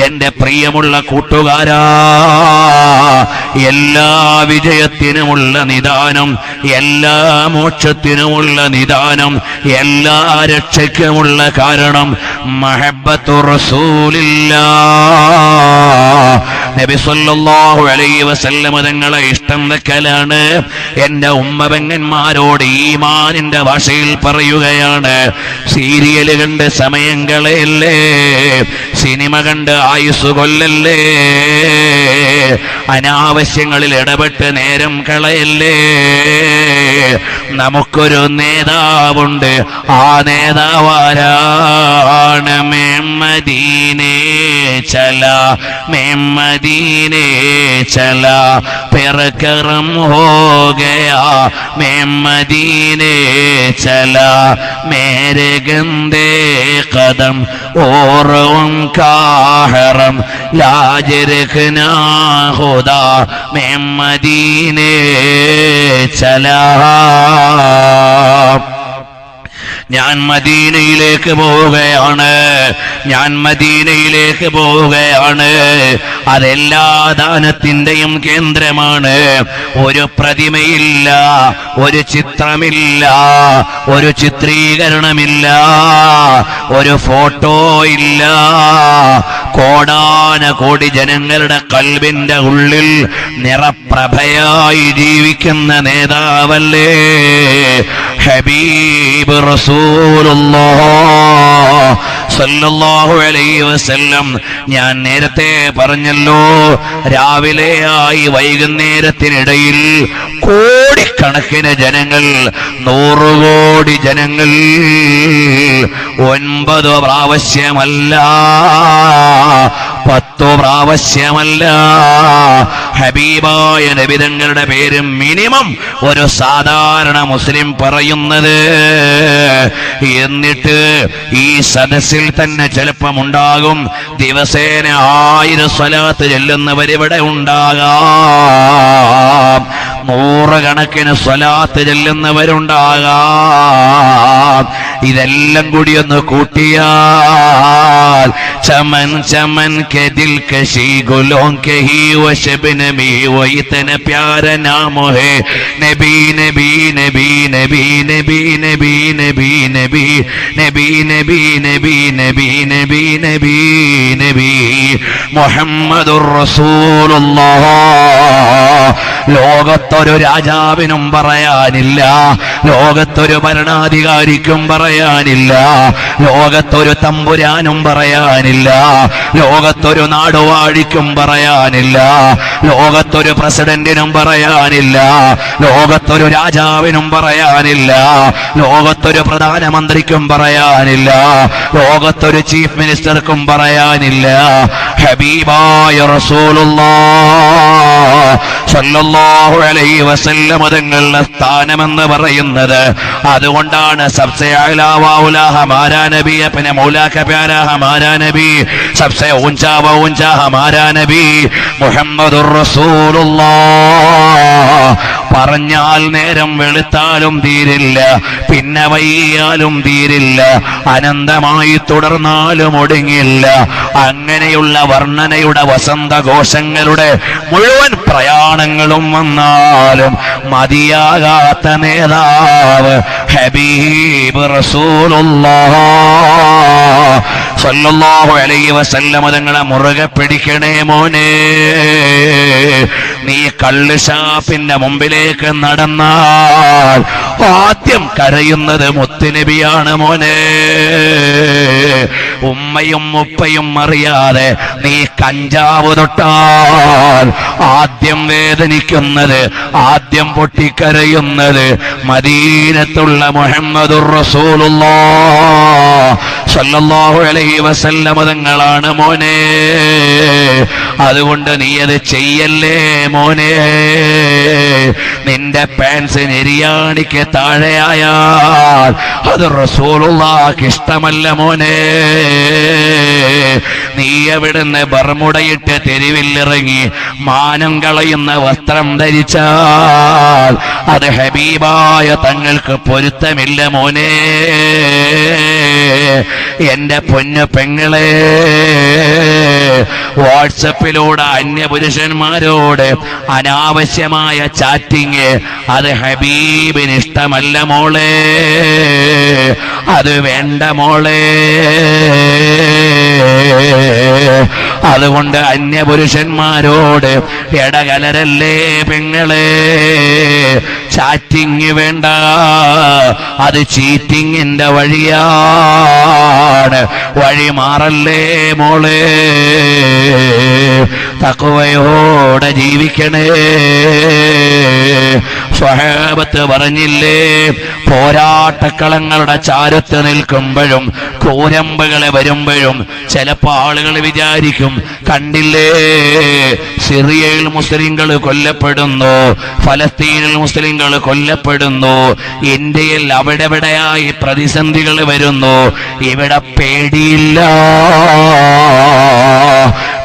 എന്റെ പ്രിയമുള്ള കൂട്ടുകാരാ, എല്ലാ വിജയത്തിനുമുള്ള നിദാനം, എല്ലാ മോക്ഷത്തിനുമുള്ള നിദാനം, എല്ലാ രക്ഷയ്ക്കുമുള്ള കാരണം മഹബ്ബത്തു റസൂലില്ലാഹ്, നബി സല്ലല്ലാഹു അലൈഹി വസല്ലം തങ്ങളെ ഇഷ്ടം വെക്കലാണ്. എന്റെ ഉമ്മപെങ്ങന്മാരോട് ഈമാനിന്റെ ഭാഷയിൽ പറയുകയാണ്, സീരിയൽ കണ്ട് സമയം കളയല്ലേ, സിനിമ കണ്ട് ആയുസ് കൊല്ലല്ലേ, അനാവശ്യങ്ങളിൽ ഇടപെട്ട് നേരം കളയല്ലേ. നമുക്കൊരു നേതാവുണ്ട്, ആ നേതാവാരാണ്? മദീനെ ചല, മദീനെ ചല, फिर करम हो गया, मैं मदीने चला, मेरे गंदे कदम और उनका हरम लाज रखना खुदा, मैं मदीने चला. ഞാൻ മദീനയിലേക്ക് പോവുകയാണ്, ഞാൻ മദീനയിലേക്ക് പോവുകയാണ്. അതെല്ലാ ദാനത്തിന്റെയും കേന്ദ്രമാണ്. ഒരു പ്രതിമയില്ല, ഒരു ചിത്രമില്ല, ഒരു ചിത്രീകരണമില്ല, ഒരു ഫോട്ടോ ഇല്ല. കോടാനകോടി ജനങ്ങളുടെ കൽബിന്റെ ഉള്ളിൽ നിറപ്രഭയായി ജീവിക്കുന്ന നേതാവല്ലേ ഹബീബ് റസൂലുള്ളാഹ് സല്ലല്ലാഹു അലൈഹി വസല്ലം. ഞാൻ നേരത്തെ പറഞ്ഞല്ലോ, രാവിലെയായി വൈകുന്നേരത്തിനിടയിൽ കോടിക്കണക്കിന് ജനങ്ങൾ, 100 കോടി ജനങ്ങൾ 9 പ്രാവശ്യമല്ല, 10 പ്രാവശ്യമല്ല ഹബീബായ നബി തങ്ങളുടെ പേര് മിനിമം ഒരു സാധാരണ മുസ്ലിം പറയുന്നത്. എന്നിട്ട് ഈ സദസ്സിൽ തന്നെ ചിലപ്പമുണ്ടാകും ദിവസേന 1000 സ്വലാത്ത് ചെല്ലുന്നവരിവിടെ ഉണ്ടാകാം, 100 കണക്കിന് സ്വലാത്ത് ചെല്ലുന്നവരുണ്ടാകാം. ഇതെല്ലാം കൂടി ഒന്ന് കൂട്ടിയാൽ ചമൻ ചമൻ के दिल कशी गुलों के ही वो शबनमी, वो इतना प्यारा नाम है नबी नबी नबी नबी नबी नबी नबी नबी नबी नबी नबी नबी नबी नबी नबी മുഹമ്മദുർ റസൂലുള്ളാഹ്. ലോകത്തൊരു രാജാവിനും പറയാനില്ല, ലോകത്തൊരു ഭരണാധികാരിക്കും പറയാനില്ല, ലോകത്തൊരു തമ്പുരാനും പറയാനില്ല, ലോകത്തൊരു നാടുവാഴിക്കും പറയാനില്ല, ലോകത്തൊരു പ്രസിഡന്റിനും പറയാനില്ല, ലോകത്തൊരു രാജാവിനും പറയാനില്ല, ലോകത്തൊരു പ്രധാനമന്ത്രിക്കും പറയാനില്ല, ലോകത്തൊരു ചീഫ് മിനിസ്റ്റർക്കും പറയാനില്ല. ഹബീബായ റസൂലുള്ളാഹ് സല്ലല്ലാഹു അലൈഹി വസല്ലം തങ്ങളുടെ സ്ഥാനമെന്ന് പറയുന്നത്. അതുകൊണ്ടാണ് സബ്സെ അഅ്ലാ വ ഔലാ ഹമാരാ നബി, അപ്നെ മൗലാ കാ പ്യാരാ ഹമാരാ നബി, സബ്സെ ഊഞ്ചാ വ ഊഞ്ചാ ഹമാരാ നബി മുഹമ്മദുർ റസൂലുള്ളാഹ്. പറഞ്ഞാൽ നേരം വെളുത്താലും തീരില്ല, പിന്നെ വൈകിയാലും തീരില്ല, അനന്തമായി തുടർന്നാലും ഒടുങ്ങില്ല. അങ്ങനെയുള്ള വർണ്ണനയുടെ വസന്തഘോഷങ്ങളുടെ മുഴുവൻ പ്രയാണങ്ങളും വന്നാലും മതിയാകാത്ത നേതാവ് ഹബീബ് റസൂലുള്ളാഹ് സല്ലല്ലാഹു അലൈഹി വസല്ലം തങ്ങളെ മുറുകെ പിടിക്കണേ മോനെ. നീ കള്ള് ഷാപ്പിന്റെ മുമ്പിലേക്ക് നടന്നാൽ ആദ്യം കരയുന്നത് മുത്തുനബിയാണ് മോനെ. ഉമ്മയും ഉപ്പയും അറിയാതെ നീ കഞ്ചാവ് തൊട്ടാൽ ആദ്യം വേദനിക്കുന്നത്, ആദ്യം പൊട്ടിക്കരയുന്നത് മദീനത്തുള്ള മുഹമ്മദുർ റസൂലുള്ളാഹ് സല്ലല്ലാഹു അലൈഹി വസല്ലം തങ്ങളാണ് മോനെ. അതുകൊണ്ട് നീ അത് ചെയ്യല്ലേ മോനെ. നിന്റെ പാൻസ് നെരിയാണിക്ക് താഴെയായാൽ അത് റസൂലുള്ളാഹിക്ക് ഇഷ്ടമല്ല മോനെ. നീ എവിടുന്ന് ബർമുടയിട്ട് തെരുവിലിറങ്ങി മാനം കളയുന്ന വസ്ത്രം ധരിച്ചാൽ അത് ഹബീബായ തങ്ങൾക്ക് പൊരുത്തമില്ല മോനെ. എന്റെ പൊന്നു പെങ്ങളെ, വാട്സപ്പിലൂടെ അന്യപുരുഷന്മാരോട് അനാവശ്യമായ ചാറ്റിങ്, അത് ഹബീബിന് ഇഷ്ടമല്ല മോളെ, അത് വേണ്ട മോളെ. അതുകൊണ്ട് അന്യപുരുഷന്മാരോട് ഇടകലരല്ലേ പെങ്ങളെ. ചാറ്റിങ് വേണ്ട, അത് ചീറ്റിങ്ങിന്റെ വഴിയാണ്. വഴി മാറല്ലേ മോളെ, തഖ്വയോടെ ജീവിക്കണേ. സ്വഹാബത്ത് പറഞ്ഞില്ലേ, പോരാട്ടക്കളങ്ങളുടെ ചാരത്ത് നിൽക്കുമ്പോഴും കൂരമ്പുകളെ വരുമ്പോഴും ചിലപ്പോൾ ആളുകൾ വിചാരിക്കും, കണ്ടില്ലേ സിറിയയിൽ മുസ്ലിങ്ങൾ കൊല്ലപ്പെടുന്നു, ഫലസ്തീനിൽ മുസ്ലിങ്ങൾ കൊല്ലപ്പെടുന്നു, ഇന്ത്യയിൽ അവിടെവിടെയായി പ്രതിസന്ധികൾ വരുന്നു, ഇവിടെ പേടിയില്ല,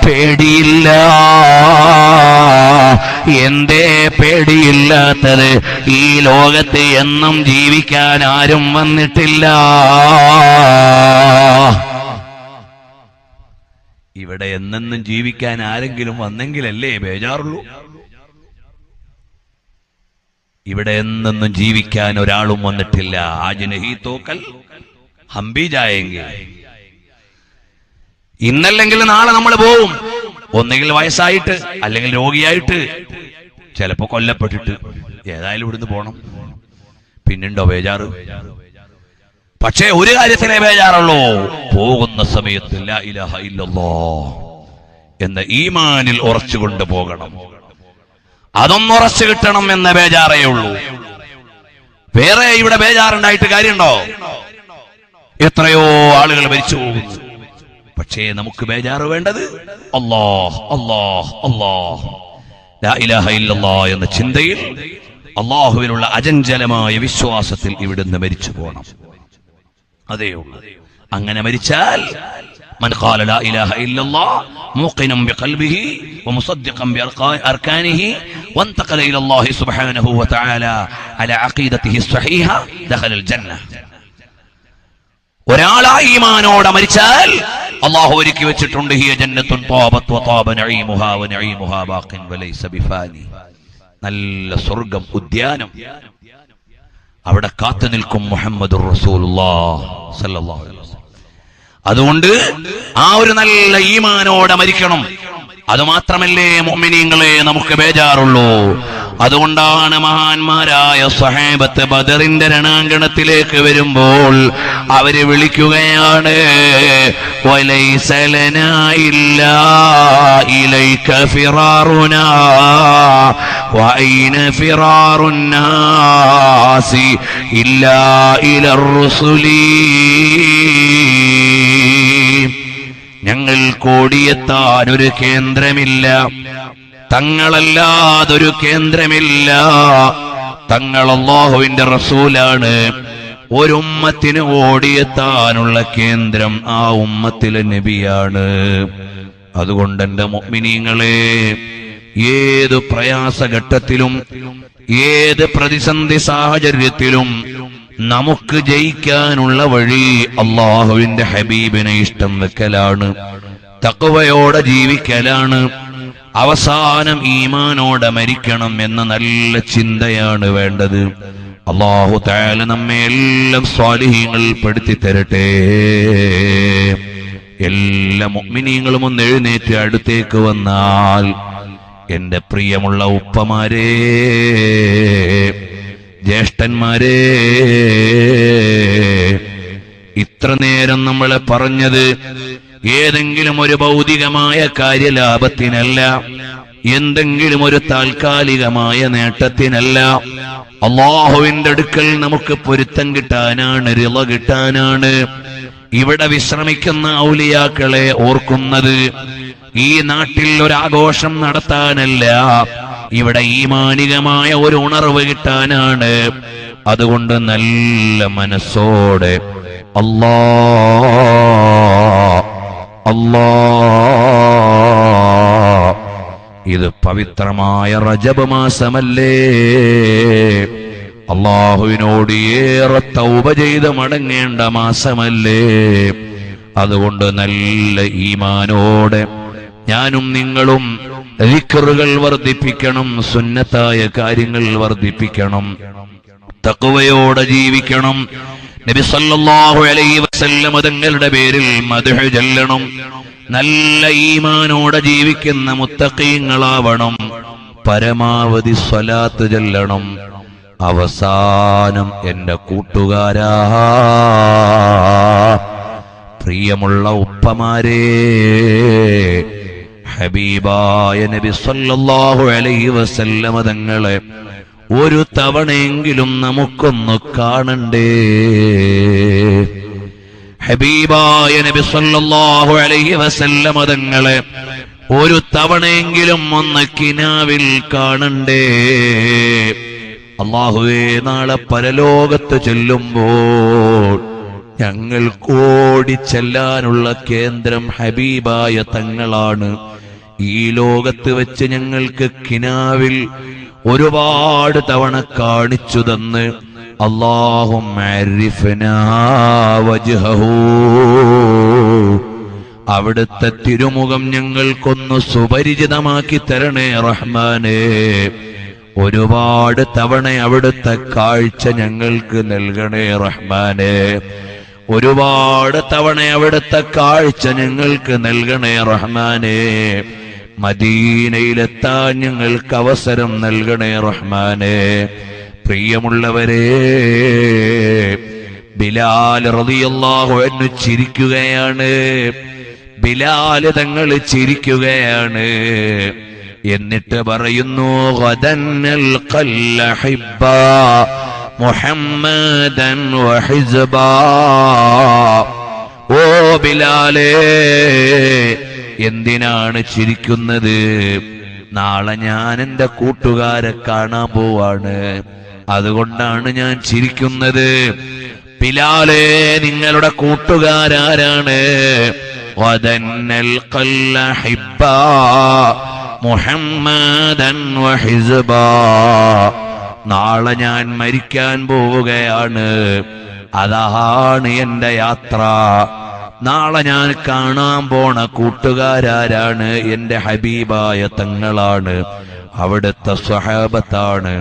പേടിയില്ല. എന്തേ പേടിയില്ലാത്തത്? ഈ ലോകത്ത് എന്നും ജീവിക്കാൻ ആരും വന്നിട്ടില്ല. ഇവിടെ എന്നെന്നും ജീവിക്കാൻ ആരെങ്കിലും വന്നെങ്കിലല്ലേ ബേജാറുള്ളൂ. ഇവിടെ എന്നെന്നും ജീവിക്കാൻ ഒരാളും വന്നിട്ടില്ല. ആജ് നഹി തോക്കൽ ഹംബി ജായെങ്കിൽ. ഇന്നല്ലെങ്കിൽ നാളെ നമ്മൾ പോവും, ഒന്നുകിൽ വയസ്സായിട്ട്, അല്ലെങ്കിൽ രോഗിയായിട്ട്, ചിലപ്പോ കൊല്ലപ്പെട്ടിട്ട്. ഏതായാലും ഇവിടുന്ന് പോണം, പിന്നുണ്ടോ ബേജാറ്? പക്ഷേ ഒരു കാര്യത്തിലേ ബേജാറുള്ളൂ, പോകുന്ന സമയത്ത് ലാ ഇലാഹ ഇല്ലല്ലാഹ് എന്ന ഈമാനിൽ ഉറച്ചുകൊണ്ട് പോകണം. അതൊന്നുറച്ചു കിട്ടണം എന്ന ബേജാറേ ഉള്ളൂ. വേറെ ഇവിടെ ബേജാറുണ്ടായിട്ട് കാര്യമുണ്ടോ? എത്രയോ ആളുകൾ മരിച്ചു പോകുന്നു. പക്ഷേ നമുക്ക് ബേജാറ് വേണ്ടത് അല്ലാഹ് അല്ലാഹ് അല്ലാഹ് ലാ ഇലാഹ ഇല്ലല്ലാഹ് എന്ന ചിന്തയിൽ, അല്ലാഹുവിനുള്ള അചഞ്ചലമായ വിശ്വാസത്തിൽ ഇവിടുന്ന് മരിച്ചു പോകണം. അതേ ഉള്ളൂ. അങ്ങനെ മരിച്ചാൽ من قال لا إله إلا الله موقنا بقلبه ومصدقا بأركانه وانتقل إلى الله سبحانه وتعالى على عقيدته الصحيحة دخل الجنة. ഒരാൾ ഈമാനോടെ മരിച്ചാൽ അല്ലാഹു ഒരുക്കി വെച്ചിട്ടുണ്ട് ഹിയ ജന്നത്തുൻ ത്വാബത് വത്വാബ നഈമുഹാ വനഈമുഹാ ബാഖിൻ വലൈസ ബിഫാനി. നല്ല സ്വർഗ്ഗം, ഉദ്യാനം, അവിടെ കാത്തു നിൽക്കും മുഹമ്മദുർ റസൂലുള്ളാഹ് സല്ലല്ലാഹു അലൈഹി വസല്ലം. അതുകൊണ്ട് ആ ഒരു നല്ല ഈമാനോടെ മരിക്കണം. അതുമാത്രമല്ലേ മുഅ്മിനീങ്ങളെ നമുക്ക് ബേജാറുള്ളൂ. അതുകൊണ്ടാണ് മഹാന്മാരായ സ്വഹാബത്ത് ബദറിന്റെ രണാങ്കണത്തിലേക്ക് വരുമ്പോൾ അവര് വിളിക്കുകയാണ്, വലൈസ ലനാ ഇല്ലാ ഇലൈക ഫിറാറുനാ വഅൈന ഫിറാറുൻ നാസി ഇല്ലാ ഇലർ റുസുലി. ഞങ്ങൾ ഓടിയെത്താൻ ഒരു കേന്ദ്രമില്ല, തങ്ങളല്ലാതൊരു കേന്ദ്രമില്ല. തങ്ങൾ അല്ലാഹുവിന്റെ റസൂലാണ്. ഒരു ഉമ്മത്തിന് ഓടിയെത്താനുള്ള കേന്ദ്രം ആ ഉമ്മത്തിലെ നബിയാണ്. അതുകൊണ്ട് എന്റെ മുഅ്മിനീങ്ങളെ, ഏത് പ്രയാസഘട്ടത്തിലും ഏത് പ്രതിസന്ധി സാഹചര്യത്തിലും നമുക്ക് ജയിക്കാനുള്ള വഴി അല്ലാഹുവിന്റെ ഹബീബിനെ ഇഷ്ടം വെക്കലാണ്, തഖ്വയോടെ ജീവിക്കലാണ്, അവസാനം ഈമാനോടെ മരിക്കണം എന്ന നല്ല ചിന്തയാണ് വേണ്ടത്. അല്ലാഹു തആല നമ്മെ എല്ലാം സ്വാലിഹീങ്ങളിൽ പെടുത്തി തരട്ടെ. എല്ലാ മുഅ്മിനീങ്ങളും ഒന്ന് എഴുന്നേറ്റ് അടുത്തേക്ക് വന്നാൽ, എന്റെ പ്രിയമുള്ള ഉപ്പമാരെ, ജ്യേഷ്ഠന്മാരെ, ഇത്ര നേരം നമ്മളെ പറഞ്ഞത് ഏതെങ്കിലും ഒരു ഭൗതികമായ കാര്യലാഭത്തിനല്ല, എന്തെങ്കിലും ഒരു താൽക്കാലികമായ നേട്ടത്തിനല്ല. അല്ലാഹുവിന്റെ അടുക്കൽ നമുക്ക് പൊരുത്തം കിട്ടാനാണ്, റിള കിട്ടാനാണ്. ഇവിടെ വിശ്രമിക്കുന്ന ഔലിയാക്കളെ ഓർക്കുന്നത് ഈ നാട്ടിൽ ഒരാഘോഷം നടത്താനല്ല, ഇവിടെ ഈമാനികമായ ഒരു ഉണർവ് കിട്ടാനാണ്. അതുകൊണ്ട് നല്ല മനസ്സോടെ ഇത് പവിത്രമായ റജബ് മാസമല്ലേ, അല്ലാഹുവിനോട് ഏറെ തൗബ ചെയ്ത് മടങ്ങേണ്ട മാസമല്ലേ. അതുകൊണ്ട് നല്ല ഈമാനോടെ ഞാനും നിങ്ങളും ദിക്റുകൾ വർദ്ധിപ്പിക്കണം, സുന്നത്തായ കാര്യങ്ങൾ വർദ്ധിപ്പിക്കണം, തഖ്വയോടെ ജീവിക്കണം. നബി സല്ലല്ലാഹു അലൈഹി വസല്ലം തങ്ങളുടെ പേരിൽ മദ്ഹ് ചൊല്ലണം. നല്ല ഈമാനോടെ ജീവിക്കുന്ന മുത്തഖീങ്ങളാവണം. പരമാവധി സ്വലാത്ത് ചൊല്ലണം. അവസാനം എന്റെ കൂട്ടുകാരാ, പ്രിയമുള്ള ഉപ്പമാരേ, ഹബീബായ നബി സല്ലല്ലാഹു അലൈഹി വസല്ലം തങ്ങളെ ഒരു തവണയെങ്കിലും നമുക്കൊന്ന് കാണണ്ടേ? ഹബീബായ നബി സല്ലല്ലാഹു അലൈഹി വസല്ലം തങ്ങളെ ഒരു തവണയെങ്കിലും ഒന്ന് കിനാവിൽ കാണണ്ടേ? അല്ലാഹുവേ, നാളെ പരലോകത്ത് ചെല്ലുമ്പോൾ ഞങ്ങൾ ഓടി ചെല്ലാനുള്ള കേന്ദ്രം ഹബീബായ തങ്ങളാണ്. ഈ ലോകത്ത് വെച്ച് ഞങ്ങൾക്ക് കിനാവിൽ ഒരുപാട് തവണ കാണിച്ചു തന്ന് അല്ലാഹുമ്മ അരിഫ്നാ വജ്ഹഹു, അവിടുത്തെ തിരുമുഖം ഞങ്ങൾക്കൊന്ന് സുപരിചിതമാക്കി തരണേ റഹ്മാനേ. ഒരുപാട് തവണ അവിടുത്തെ കാഴ്ച ഞങ്ങൾക്ക് നൽകണേ റഹ്മാനേ. ഒരുപാട് തവണ അവിടുത്തെ കാഴ്ച ഞങ്ങൾക്ക് നൽകണേ റഹ്മാനേ. മദീനയിലെത്താൻ ഞങ്ങൾക്ക് അവസരം നൽകണേ റഹ്മാനേ. പ്രിയമുള്ളവരെ, ബിലാൽ റളിയല്ലാഹു അൻഹു ചിരിക്കുകയാണ്. ബിലാൽ തങ്ങൾ ചിരിക്കുകയാണ്. എന്നിട്ട് പറയുന്നു, ഗദന്നൽ ഖല്ലഹിബ്ബ മുഹമ്മദൻ വഹിസ്ബാ. ഓ ബിലാലേ, എന്തിനാണ് ചിരിക്കുന്നത്? നാളെ ഞാൻ എന്റെ കൂട്ടുകാരെ കാണാൻ പോവാണ്, അതുകൊണ്ടാണ് ഞാൻ ചിരിക്കുന്നത്. ബിലാലേ, നിങ്ങളുടെ കൂട്ടുകാരാരാണ്? വദന്നൽ ഖല്ലഹിബ്ബ മുഹമ്മദൻ വഹിസ്ബാ. നാളെ ഞാൻ മരിക്കാൻ പോവുകയാണ്, അതാണ് എന്റെ യാത്ര. നാളെ ഞാൻ കാണാൻ പോണ കൂട്ടുകാരാരാണ്? എന്റെ ഹബീബായ തങ്ങളാണ്, അവിടുത്തെ സ്വഹാബത്താണ്.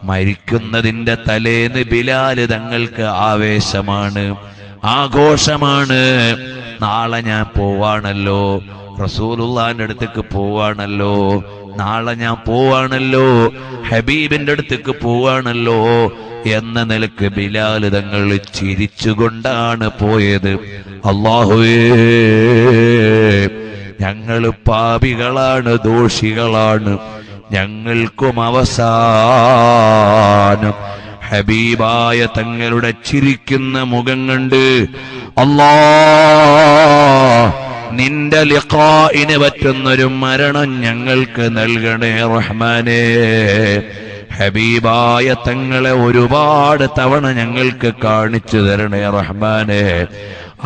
മരിക്കുന്നതിന്റെ തലേന്ന് ബിലാൽ തങ്ങൾക്ക് ആവേശമാണ്, ആഘോഷമാണ്. നാളെ ഞാൻ പോവാണല്ലോ, റസൂലുള്ളാഹിന്റെ അടുത്തേക്ക് പോവാണല്ലോ, നാളെ ഞാൻ പോവാണല്ലോ, ഹബീബിന്റെ അടുത്തേക്ക് പോവാണല്ലോ എന്ന നിലക്ക് ബിലാൽ തങ്ങൾ ചിരിച്ചുകൊണ്ടാണ് പോയത്. അല്ലാഹുവേ, ഞങ്ങൾ പാപികളാണ്, ദോഷികളാണ്. ഞങ്ങൾക്കും അവസാനം ഹബീബായ തങ്ങളുടെ ചിരിക്കുന്ന മുഖം കണ്ട് അല്ലാഹ് നിന്റെ ലിഖാഇന് പറ്റുന്നൊരു മരണം ഞങ്ങൾക്ക് നൽകണേ റഹ്മാനേ. ഹബീബായ തങ്ങളെ ഒരുപാട് തവണ ഞങ്ങൾക്ക് കാണിച്ചു തരണേ റഹ്മാനേ.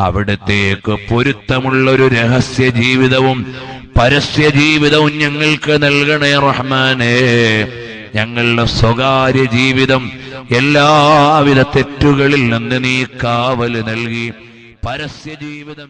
അവിടത്തേക്ക് പൊരുത്തമുള്ളൊരു രഹസ്യ ജീവിതവും പരസ്യ ജീവിതവും ഞങ്ങൾക്ക് നൽകണേ റഹ്മാനേ. ഞങ്ങളുടെ സ്വകാര്യ ജീവിതം എല്ലാവിധ തെറ്റുകളിൽ നിന്ന് നീ കാവൽ നൽകി പരസ്യ ജീവിതം